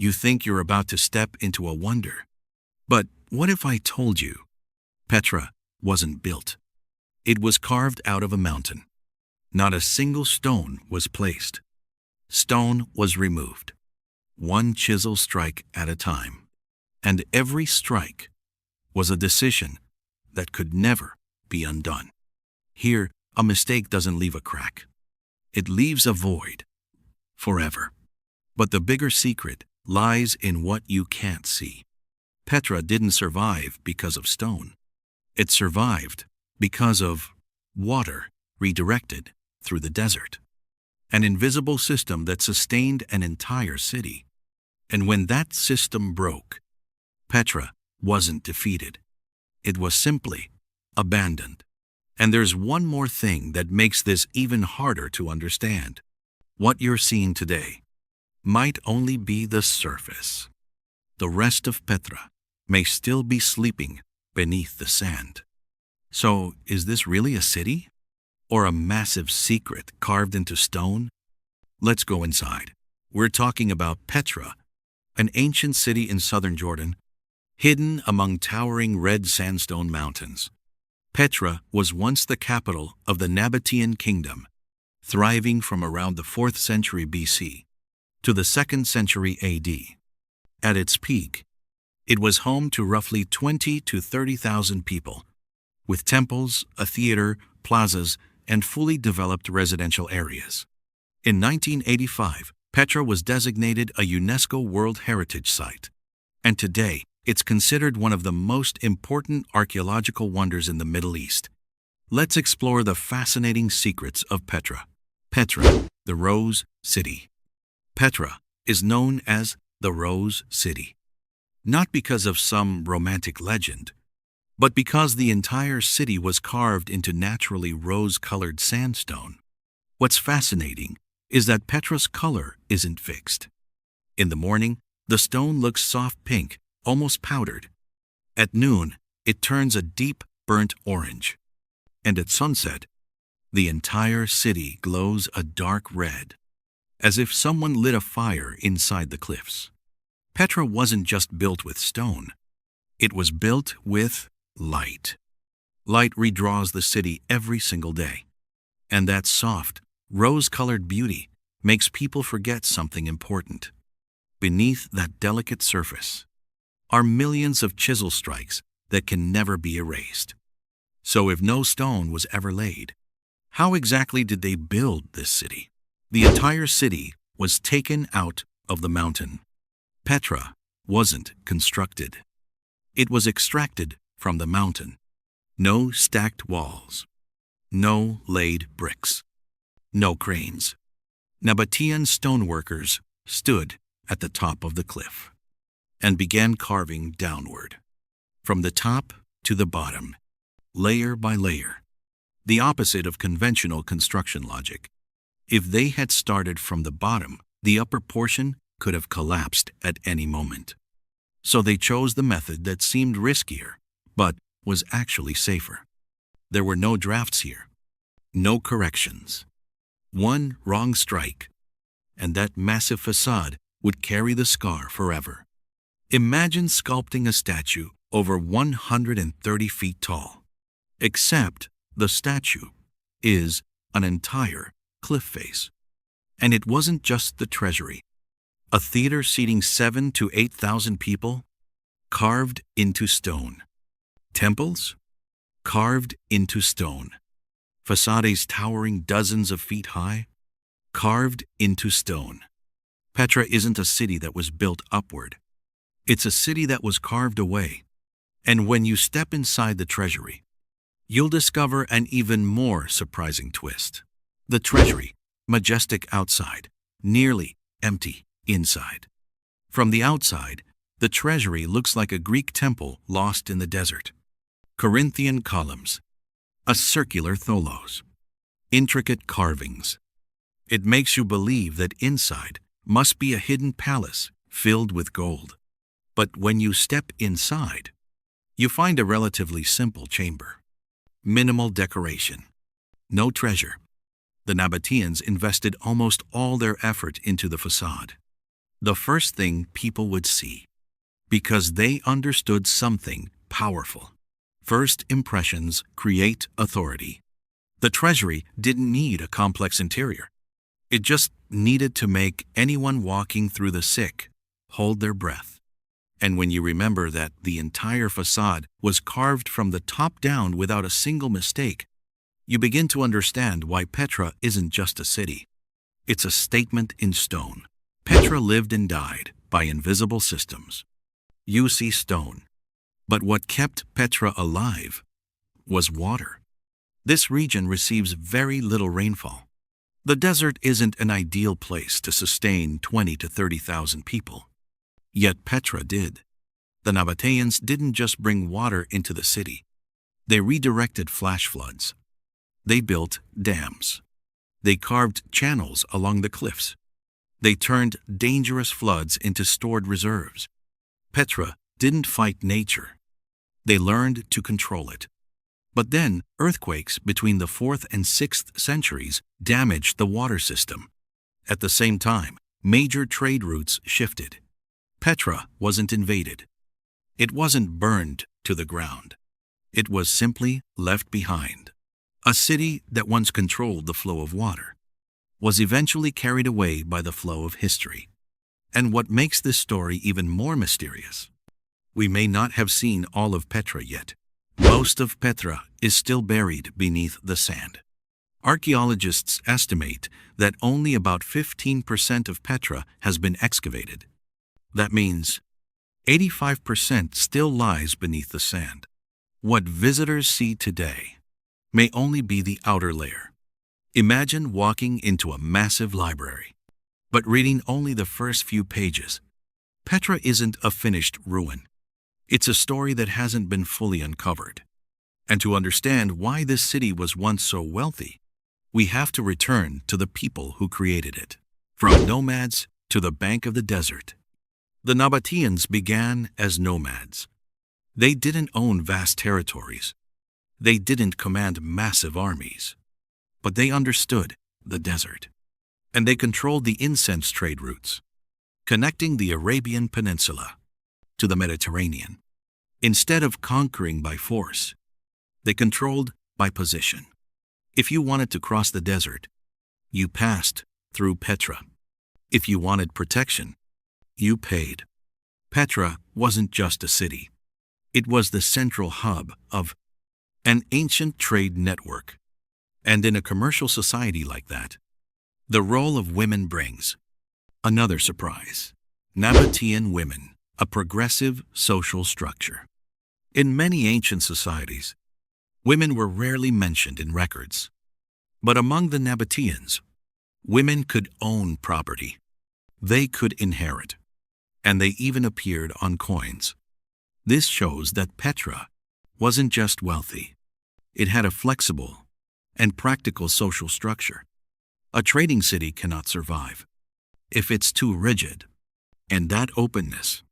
You think you're about to step into a wonder. But what if I told you Petra wasn't built? It was carved out of a mountain. Not a single stone was placed. Stone was removed, one chisel strike at a time. And every strike was a decision that could never be undone. Here, a mistake doesn't leave a crack. It leaves a void forever. But the bigger secret lies in what you can't see. Petra didn't survive because of stone. It survived because of water redirected through the desert. An invisible system that sustained an entire city. And when that system broke, Petra wasn't defeated. It was simply abandoned. And there's one more thing that makes this even harder to understand. What you're seeing today might only be the surface. The rest of Petra may still be sleeping beneath the sand. So, is this really a city? Or a massive secret carved into stone? Let's go inside. We're talking about Petra, an ancient city in southern Jordan, hidden among towering red sandstone mountains. Petra was once the capital of the Nabatean kingdom, thriving from around the 4th century BC to the 2nd century AD. At its peak, it was home to roughly 20 to 30,000 people, with temples, a theater, plazas, and fully developed residential areas. In 1985, Petra was designated a UNESCO World Heritage Site, and today it's considered one of the most important archaeological wonders in the Middle East. Let's explore the fascinating secrets of Petra. Petra, the Rose City. Petra is known as the Rose City, not because of some romantic legend, but because the entire city was carved into naturally rose-colored sandstone. What's fascinating is that Petra's color isn't fixed. In the morning, the stone looks soft pink, almost powdered. At noon, it turns a deep burnt orange. And at sunset, the entire city glows a dark red, as if someone lit a fire inside the cliffs. Petra wasn't just built with stone. It was built with light. Light redraws the city every single day. And that soft, rose-colored beauty makes people forget something important. Beneath that delicate surface are millions of chisel strikes that can never be erased. So if no stone was ever laid, how exactly did they build this city? The entire city was taken out of the mountain. Petra wasn't constructed. It was extracted from the mountain. No stacked walls. No laid bricks. No cranes. Nabatean stoneworkers stood at the top of the cliff and began carving downward, from the top to the bottom, layer by layer, the opposite of conventional construction logic. If they had started from the bottom, the upper portion could have collapsed at any moment. So they chose the method that seemed riskier, but was actually safer. There were no drafts here, no corrections. One wrong strike, and that massive facade would carry the scar forever. Imagine sculpting a statue over 130 feet tall, except the statue is an entire cliff face. And it wasn't just the Treasury. A theater seating 7,000 to 8,000 people, carved into stone. Temples, carved into stone. Façades towering dozens of feet high, carved into stone. Petra isn't a city that was built upward. It's a city that was carved away. And when you step inside the Treasury, you'll discover an even more surprising twist. The Treasury, majestic outside, nearly empty inside. From the outside, the Treasury looks like a Greek temple lost in the desert. Corinthian columns, a circular tholos, intricate carvings. It makes you believe that inside must be a hidden palace filled with gold. But when you step inside, you find a relatively simple chamber. Minimal decoration. No treasure. The Nabateans invested almost all their effort into the facade. the first thing people would see, because they understood something powerful. First impressions create authority. The Treasury didn't need a complex interior. It just needed to make anyone walking through the sick hold their breath. And when you remember that the entire facade was carved from the top down without a single mistake, you begin to understand why Petra isn't just a city. It's a statement in stone. Petra lived and died by invisible systems. You see stone. But what kept Petra alive was water. This region receives very little rainfall. The desert isn't an ideal place to sustain 20 to 30,000 people. Yet Petra did. The Nabateans didn't just bring water into the city. They redirected flash floods. They built dams. They carved channels along the cliffs. They turned dangerous floods into stored reserves. Petra didn't fight nature. They learned to control it. But then earthquakes between the 4th and 6th centuries damaged the water system. At the same time, major trade routes shifted. Petra wasn't invaded. It wasn't burned to the ground. It was simply left behind. A city that once controlled the flow of water was eventually carried away by the flow of history. And what makes this story even more mysterious, we may not have seen all of Petra yet. Most of Petra is still buried beneath the sand. Archaeologists estimate that only about 15% of Petra has been excavated. That means 85% still lies beneath the sand. What visitors see today may only be the outer layer. Imagine walking into a massive library, but reading only the first few pages. Petra isn't a finished ruin. It's a story that hasn't been fully uncovered. And to understand why this city was once so wealthy, we have to return to the people who created it. From nomads to the bank of the desert, the Nabateans began as nomads. They didn't own vast territories. They didn't command massive armies. But they understood the desert. And they controlled the incense trade routes, connecting the Arabian Peninsula to the Mediterranean. Instead of conquering by force, they controlled by position. If you wanted to cross the desert, you passed through Petra. If you wanted protection, you paid. Petra wasn't just a city. It was the central hub of an ancient trade network. And in a commercial society like that, the role of women brings another surprise. Nabatean women, a progressive social structure. In many ancient societies, women were rarely mentioned in records. But among the Nabateans, women could own property. They could inherit. And they even appeared on coins. This shows that Petra wasn't just wealthy. It had a flexible and practical social structure. A trading city cannot survive if it's too rigid. And that openness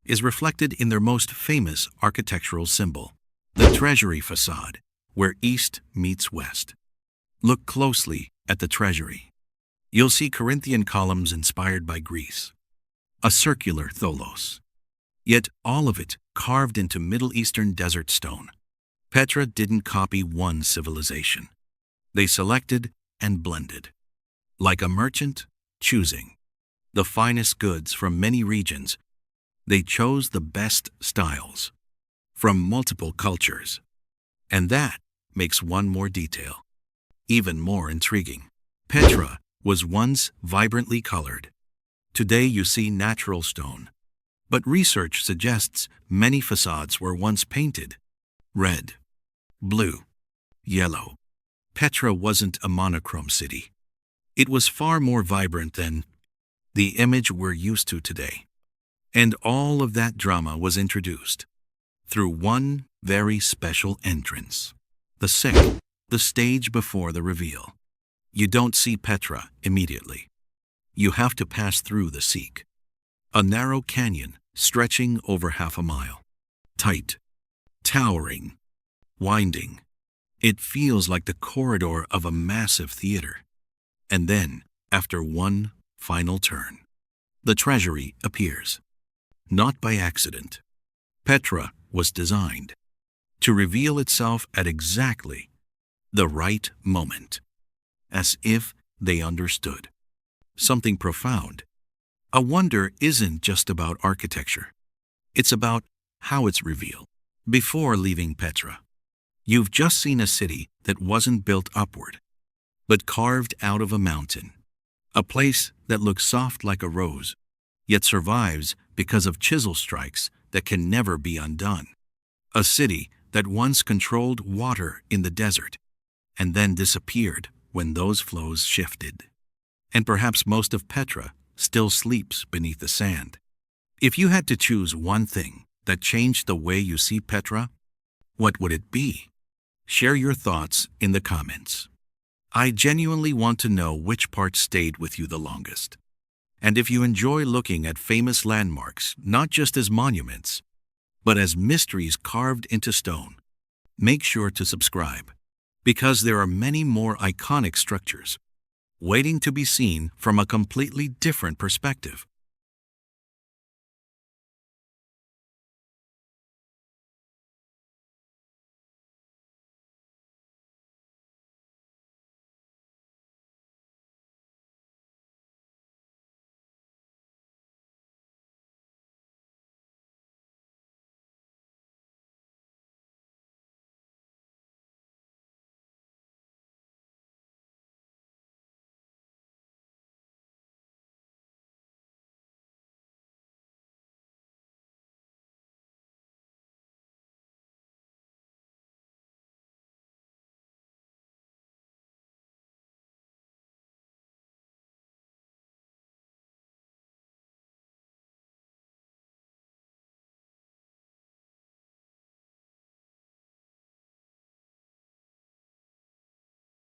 is reflected in their most famous architectural symbol, the Treasury façade, where east meets west. Look closely at the Treasury. You'll see Corinthian columns inspired by Greece, a circular tholos, yet all of it carved into Middle Eastern desert stone. Petra didn't copy one civilization. They selected and blended, like a merchant choosing the finest goods from many regions. They chose the best styles from multiple cultures. And that makes one more detail even more intriguing. Petra was once vibrantly colored. Today you see natural stone. But research suggests many facades were once painted red, blue, yellow. Petra wasn't a monochrome city. It was far more vibrant than the image we're used to today. And all of that drama was introduced through one very special entrance. The sek, the stage before the reveal. You don't see Petra immediately. You have to pass through the sek, a narrow canyon stretching over half a mile. Tight, towering, winding. It feels like the corridor of a massive theater. And then, after one final turn, The Treasury appears. Not by accident. Petra was designed to reveal itself at exactly the right moment, as if they understood something profound. A wonder isn't just about architecture. It's about how it's revealed. Before leaving Petra, you've just seen a city that wasn't built upward, but carved out of a mountain. A place that looks soft like a rose, yet survives because of chisel strikes that can never be undone. A city that once controlled water in the desert, and then disappeared when those flows shifted. And perhaps most of Petra still sleeps beneath the sand. If you had to choose one thing that changed the way you see Petra, what would it be? Share your thoughts in the comments. I genuinely want to know which part stayed with you the longest. And if you enjoy looking at famous landmarks not just as monuments, but as mysteries carved into stone, make sure to subscribe, because there are many more iconic structures waiting to be seen from a completely different perspective.